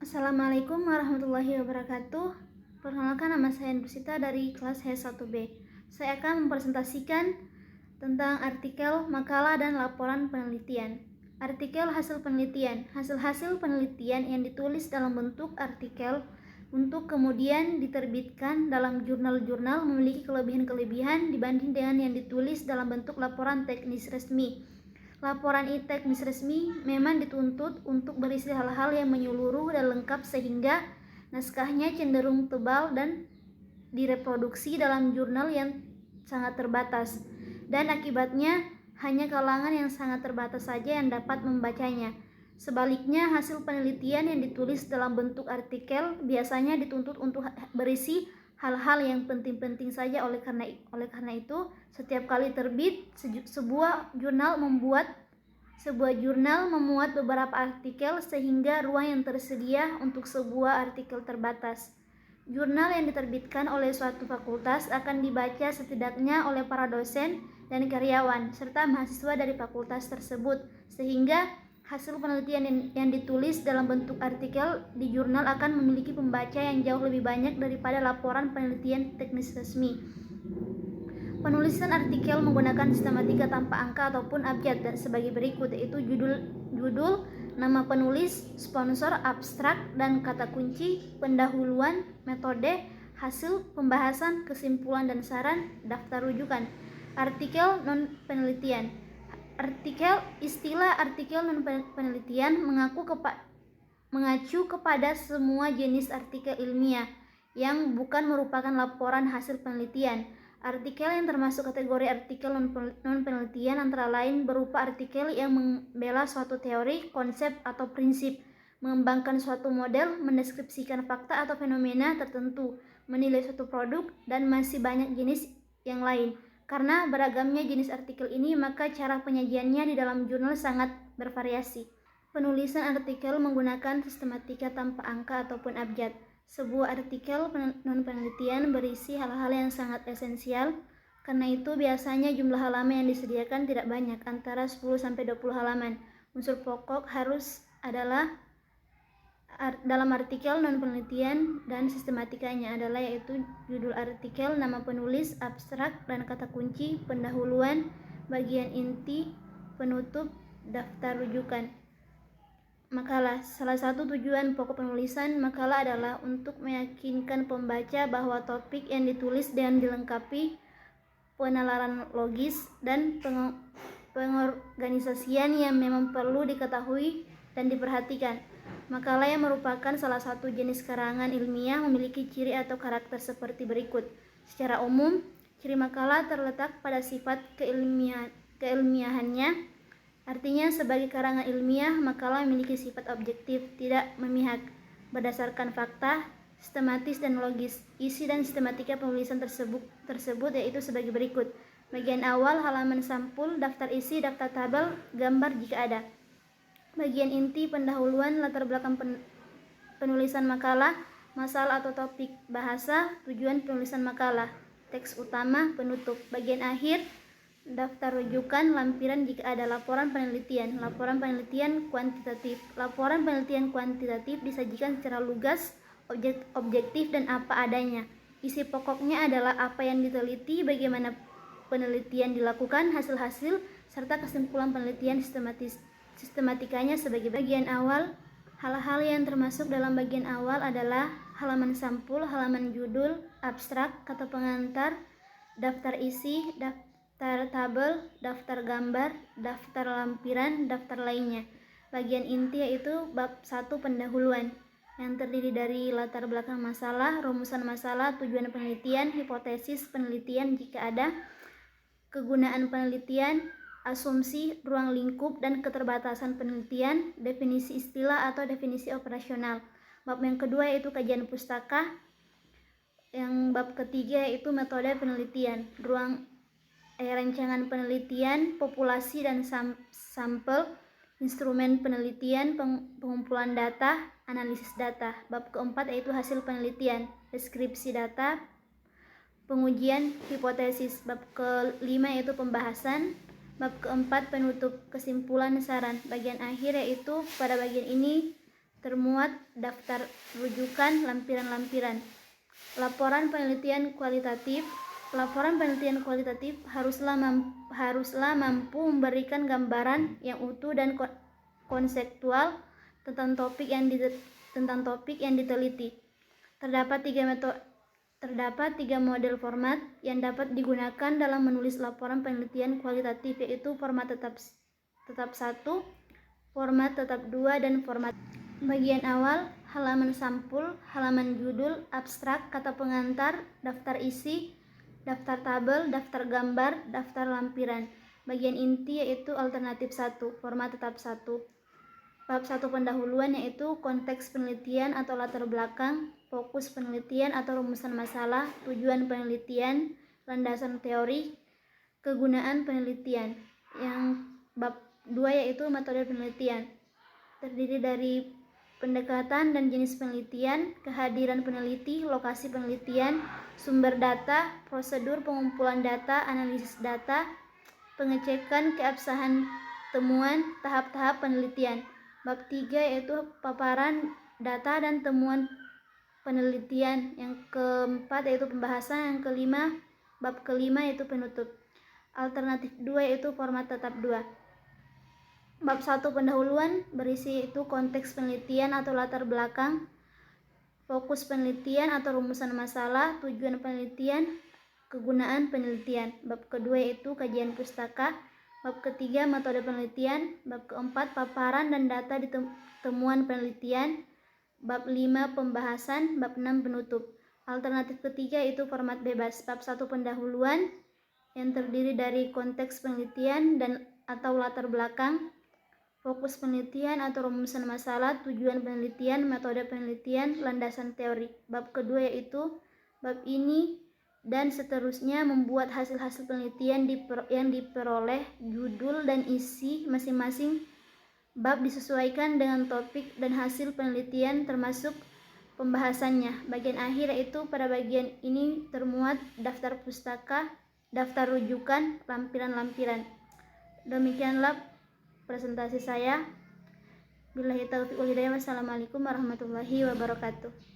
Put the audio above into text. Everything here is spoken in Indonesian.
Assalamualaikum warahmatullahi wabarakatuh. Perkenalkan, nama saya Nusita dari kelas H1B. Saya akan mempresentasikan tentang artikel, makalah, dan laporan penelitian. Artikel hasil penelitian. Hasil-hasil penelitian yang ditulis dalam bentuk artikel untuk kemudian diterbitkan dalam jurnal-jurnal memiliki kelebihan-kelebihan dibanding dengan yang ditulis dalam bentuk laporan teknis resmi. Laporan teknis resmi memang dituntut untuk berisi hal-hal yang menyeluruh dan lengkap sehingga naskahnya cenderung tebal dan direproduksi dalam jurnal yang sangat terbatas, dan akibatnya hanya kalangan yang sangat terbatas saja yang dapat membacanya. Sebaliknya, hasil penelitian yang ditulis dalam bentuk artikel biasanya dituntut untuk berisi hal-hal yang penting-penting saja. Oleh karena itu, setiap kali terbit sebuah jurnal memuat beberapa artikel sehingga ruang yang tersedia untuk sebuah artikel terbatas. Jurnal yang diterbitkan oleh suatu fakultas akan dibaca setidaknya oleh para dosen dan karyawan serta mahasiswa dari fakultas tersebut, sehingga hasil penelitian yang ditulis dalam bentuk artikel di jurnal akan memiliki pembaca yang jauh lebih banyak daripada laporan penelitian teknis resmi. Penulisan artikel menggunakan sistematika tanpa angka ataupun abjad dan sebagai berikut, yaitu judul, nama penulis, sponsor, abstrak, dan kata kunci, pendahuluan, metode, hasil pembahasan, kesimpulan dan saran, daftar rujukan. Artikel non-penelitian. Istilah artikel non-penelitian mengacu kepada semua jenis artikel ilmiah yang bukan merupakan laporan hasil penelitian. Artikel yang termasuk kategori artikel non-penelitian antara lain berupa artikel yang membela suatu teori, konsep, atau prinsip, mengembangkan suatu model, mendeskripsikan fakta atau fenomena tertentu, menilai suatu produk, dan masih banyak jenis yang lain. Karena beragamnya jenis artikel ini, maka cara penyajiannya di dalam jurnal sangat bervariasi. Penulisan artikel menggunakan sistematika tanpa angka ataupun abjad. Sebuah artikel non-penelitian berisi hal-hal yang sangat esensial, karena itu biasanya jumlah halaman yang disediakan tidak banyak, antara 10-20 halaman. Unsur pokok harus adalah dalam artikel non-penelitian dan sistematikanya adalah yaitu judul artikel, nama penulis, abstrak, dan kata kunci, pendahuluan, bagian inti, penutup, daftar rujukan. Makalah. Salah satu tujuan pokok penulisan makalah adalah untuk meyakinkan pembaca bahwa topik yang ditulis dan dilengkapi penalaran logis dan pengorganisasian yang memang perlu diketahui dan diperhatikan. Makalah yang merupakan salah satu jenis karangan ilmiah memiliki ciri atau karakter seperti berikut. Secara umum, ciri makalah terletak pada sifat keilmiahannya. Artinya, sebagai karangan ilmiah, makalah memiliki sifat objektif, tidak memihak, berdasarkan fakta, sistematis dan logis. Isi dan sistematika penulisan tersebut yaitu sebagai berikut. Bagian awal, halaman sampul, daftar isi, daftar tabel, gambar jika ada. Bagian inti, pendahuluan, latar belakang penulisan makalah, masalah atau topik, bahasa, tujuan penulisan makalah, teks utama, penutup. Bagian akhir, daftar rujukan, lampiran jika ada. Laporan penelitian. Laporan penelitian kuantitatif. Laporan penelitian kuantitatif disajikan secara lugas, objektif, dan apa adanya. Isi pokoknya adalah apa yang diteliti, bagaimana penelitian dilakukan, hasil-hasil, serta kesimpulan penelitian sistematikanya sebagai bagian awal. Hal-hal yang termasuk dalam bagian awal adalah halaman sampul, halaman judul, abstrak, kata pengantar, daftar isi, daftar tabel, daftar gambar, daftar lampiran, daftar lainnya. Bagian inti yaitu bab 1 pendahuluan, yang terdiri dari latar belakang masalah, rumusan masalah, tujuan penelitian, hipotesis penelitian jika ada, kegunaan penelitian, asumsi, ruang lingkup, dan keterbatasan penelitian, definisi istilah atau definisi operasional. Bab yang kedua yaitu kajian pustaka. Yang bab ketiga yaitu metode penelitian, rancangan penelitian, populasi dan sampel, instrumen penelitian, pengumpulan data, analisis data. Bab keempat yaitu hasil penelitian, deskripsi data, pengujian hipotesis. Bab kelima yaitu pembahasan. Bab keempat penutup, kesimpulan, saran. Bagian akhir yaitu pada bagian ini termuat daftar rujukan lampiran-lampiran. Laporan penelitian kualitatif haruslah mampu memberikan gambaran yang utuh dan konseptual tentang topik yang diteliti. Terdapat tiga model format yang dapat digunakan dalam menulis laporan penelitian kualitatif, yaitu format tetap 1, format tetap 2, dan format. Bagian awal: halaman sampul, halaman judul, abstrak, kata pengantar, daftar isi, daftar tabel, daftar gambar, daftar lampiran. Bagian inti yaitu alternatif 1, format tetap 1. Bab 1 pendahuluan yaitu konteks penelitian atau latar belakang, fokus penelitian atau rumusan masalah, tujuan penelitian, landasan teori, kegunaan penelitian. Yang bab 2 yaitu metode penelitian, terdiri dari pendekatan dan jenis penelitian, kehadiran peneliti, lokasi penelitian, sumber data, prosedur pengumpulan data, analisis data, pengecekan keabsahan temuan, tahap-tahap penelitian. Bab 3 yaitu paparan data dan temuan penelitian. Yang keempat yaitu pembahasan. Yang kelima, bab kelima yaitu penutup. Alternatif 2 yaitu format tetap 2. Bab 1 pendahuluan berisi itu konteks penelitian atau latar belakang, fokus penelitian atau rumusan masalah, tujuan penelitian, kegunaan penelitian. Bab kedua yaitu kajian pustaka. Bab ketiga metode penelitian. Bab keempat paparan dan data di temuan penelitian. Bab 5 pembahasan. Bab 6 penutup. Alternatif ketiga itu format bebas. Bab 1 pendahuluan yang terdiri dari konteks penelitian dan atau latar belakang, fokus penelitian atau rumusan masalah, tujuan penelitian, metode penelitian, landasan teori. Bab kedua yaitu bab ini dan seterusnya membuat hasil-hasil penelitian yang diperoleh, judul dan isi masing-masing bab disesuaikan dengan topik dan hasil penelitian termasuk pembahasannya. Bagian akhir yaitu pada bagian ini termuat daftar pustaka, daftar rujukan, lampiran-lampiran. Demikianlah presentasi saya. Billahi taufiq wal hidayah. Wassalamualaikum warahmatullahi wabarakatuh.